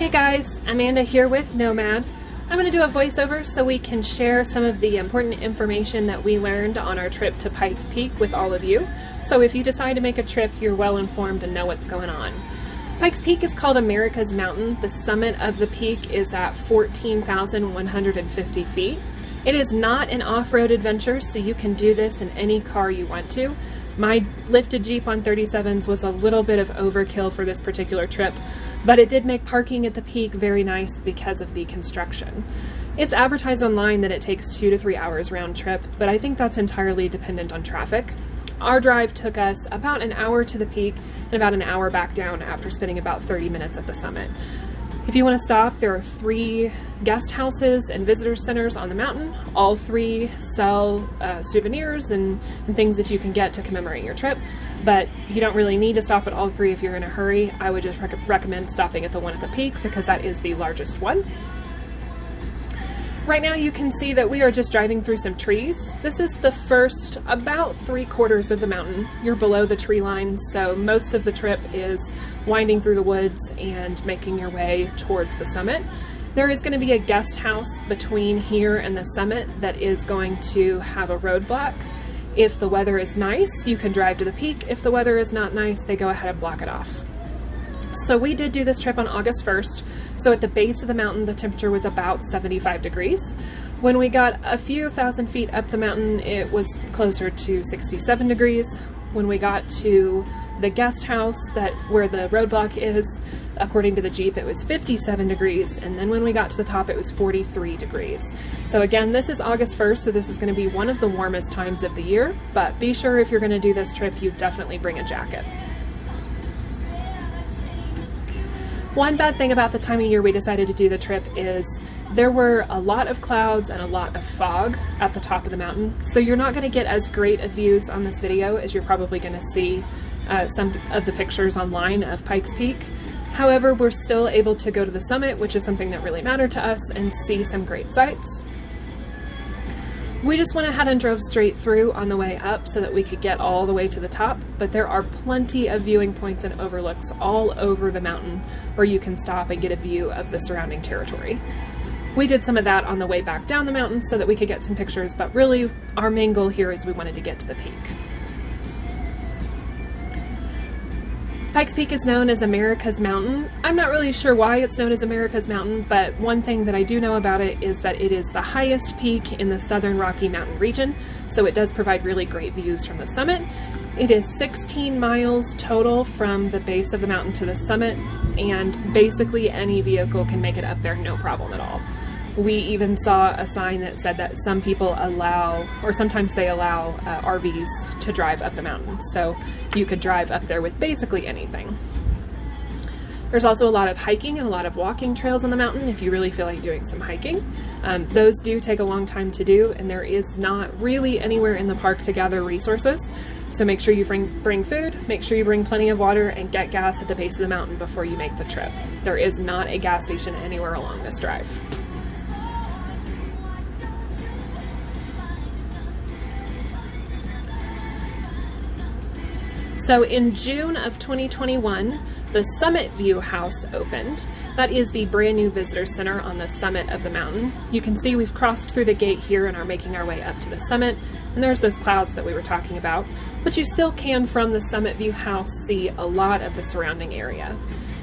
Hey guys, Amanda here with Nomad. I'm going to do a voiceover so we can share some of the important information that we learned on our trip to Pike's Peak with all of you. So if you decide to make a trip, you're well informed and know what's going on. Pike's Peak is called America's Mountain. The summit of the peak is at 14,150 feet. It is not an off-road adventure, so you can do this in any car you want to. My lifted Jeep on 37s was a little bit of overkill for this particular trip, but it did make parking at the peak very nice because of the construction. It's advertised online that it takes 2 to 3 hours round trip, but I think that's entirely dependent on traffic. Our drive took us about an hour to the peak and about an hour back down after spending about 30 minutes at the summit. If you want to stop, there are 3 guest houses and visitor centers on the mountain. All 3 sell souvenirs and things that you can get to commemorate your trip, but you don't really need to stop at all 3 if you're in a hurry. I would just recommend stopping at the one at the peak because that is the largest one. Right now you can see that we are just driving through some trees. This is the first about 3/4 of the mountain. You're below the tree line, so most of the trip is winding through the woods and making your way towards the summit. There is going to be a guest house between here and the summit that is going to have a roadblock. If the weather is nice, you can drive to the peak. If the weather is not nice, they go ahead and block it off. So we did do this trip on August 1st. So at the base of the mountain, the temperature was about 75 degrees. When we got a few thousand feet up the mountain, it was closer to 67 degrees. When we got to the guest house where the roadblock is, according to the Jeep, it was 57 degrees. And then when we got to the top, it was 43 degrees. So again, this is August 1st, so this is going to be one of the warmest times of the year, but be sure if you're going to do this trip, you definitely bring a jacket. One bad thing about the time of year we decided to do the trip is there were a lot of clouds and a lot of fog at the top of the mountain, so you're not going to get as great of views on this video as you're probably going to see some of the pictures online of Pike's Peak. However, we're still able to go to the summit, which is something that really mattered to us, and see some great sights. We just went ahead and drove straight through on the way up so that we could get all the way to the top, but there are plenty of viewing points and overlooks all over the mountain where you can stop and get a view of the surrounding territory. We did some of that on the way back down the mountain so that we could get some pictures, but really our main goal here is we wanted to get to the peak. Pike's Peak is known as America's Mountain. I'm not really sure why it's known as America's Mountain, but one thing that I do know about it is that it is the highest peak in the southern Rocky Mountain region, so it does provide really great views from the summit. It is 16 miles total from the base of the mountain to the summit, and basically any vehicle can make it up there, no problem at all. We even saw a sign that said that some people allow, or sometimes they allow RVs to drive up the mountain, so you could drive up there with basically anything. There's also a lot of hiking and a lot of walking trails on the mountain if you really feel like doing some hiking. Those do take a long time to do, and there is not really anywhere in the park to gather resources, so make sure you bring food, make sure you bring plenty of water, and get gas at the base of the mountain before you make the trip. There is not a gas station anywhere along this drive. So in June of 2021, the Summit View House opened. That is the brand new visitor center on the summit of the mountain. You can see we've crossed through the gate here and are making our way up to the summit, and there's those clouds that we were talking about, but you still can from the Summit View House see a lot of the surrounding area.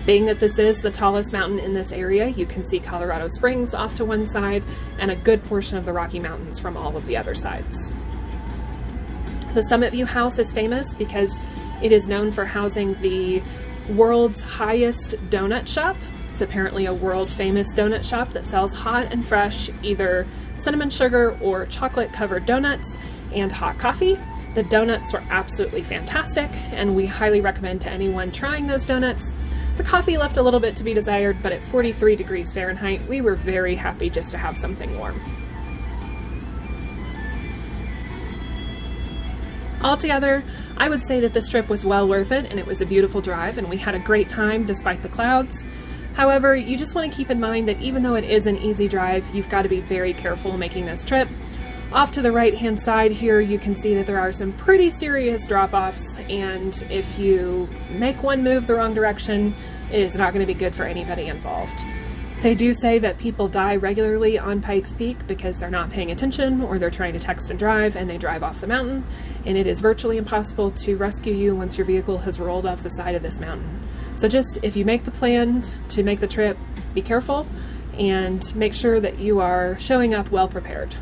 Being that this is the tallest mountain in this area, you can see Colorado Springs off to one side and a good portion of the Rocky Mountains from all of the other sides. The Summit View House is famous because it is known for housing the world's highest donut shop. It's apparently a world famous donut shop that sells hot and fresh, either cinnamon sugar or chocolate covered donuts and hot coffee. The donuts were absolutely fantastic, and we highly recommend to anyone trying those donuts. The coffee left a little bit to be desired, but at 43 degrees Fahrenheit, we were very happy just to have something warm. Altogether, I would say that this trip was well worth it, and it was a beautiful drive, and we had a great time despite the clouds. However, you just want to keep in mind that even though it is an easy drive, you've got to be very careful making this trip. Off to the right-hand side here, you can see that there are some pretty serious drop-offs, and if you make one move the wrong direction, it is not going to be good for anybody involved. They do say that people die regularly on Pike's Peak because they're not paying attention or they're trying to text and drive and they drive off the mountain, and it is virtually impossible to rescue you once your vehicle has rolled off the side of this mountain. So just, if you make the plan to make the trip, be careful and make sure that you are showing up well prepared.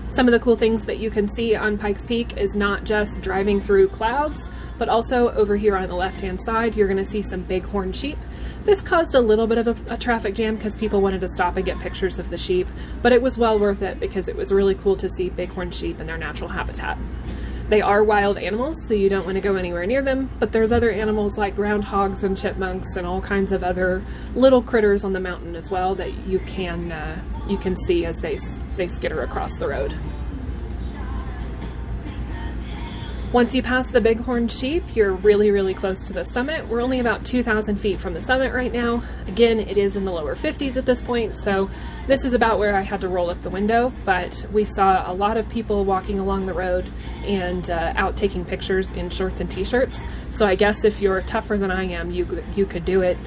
Some of the cool things that you can see on Pike's Peak is not just driving through clouds, but also over here on the left-hand side, you're going to see some bighorn sheep. This caused a little bit of a traffic jam because people wanted to stop and get pictures of the sheep, but it was well worth it because it was really cool to see bighorn sheep in their natural habitat. They are wild animals, so you don't want to go anywhere near them, but there's other animals like groundhogs and chipmunks and all kinds of other little critters on the mountain as well that you can see as they skitter across the road. Once you pass the bighorn sheep, you're really, really close to the summit. We're only about 2,000 feet from the summit right now. Again, it is in the lower 50s at this point, so this is about where I had to roll up the window, but we saw a lot of people walking along the road and out taking pictures in shorts and t-shirts. So I guess if you're tougher than I am, you could do it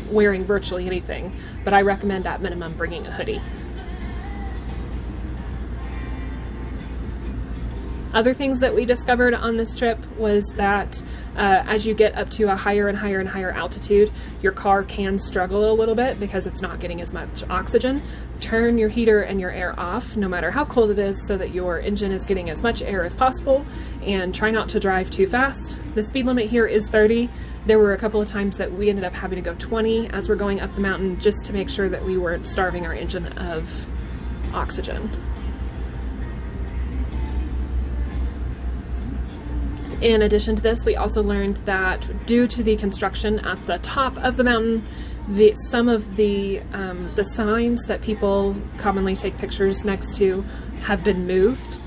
wearing virtually anything, but I recommend at minimum bringing a hoodie. Other things that we discovered on this trip was that as you get up to a higher and higher and higher altitude, your car can struggle a little bit because it's not getting as much oxygen. Turn your heater and your air off no matter how cold it is so that your engine is getting as much air as possible, and try not to drive too fast. The speed limit here is 30. There were a couple of times that we ended up having to go 20 as we're going up the mountain just to make sure that we weren't starving our engine of oxygen. In addition to this, we also learned that due to the construction at the top of the mountain, some of the signs that people commonly take pictures next to have been moved.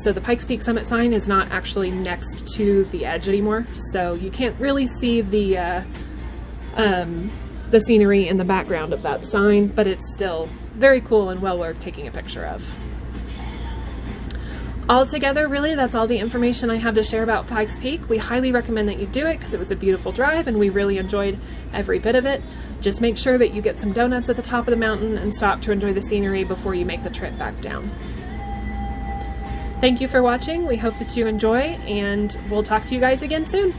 So the Pikes Peak Summit sign is not actually next to the edge anymore, so you can't really see the scenery in the background of that sign, but it's still very cool and well worth taking a picture of. Altogether, really, that's all the information I have to share about Pikes Peak. We highly recommend that you do it because it was a beautiful drive and we really enjoyed every bit of it. Just make sure that you get some donuts at the top of the mountain and stop to enjoy the scenery before you make the trip back down. Thank you for watching. We hope that you enjoy, and we'll talk to you guys again soon.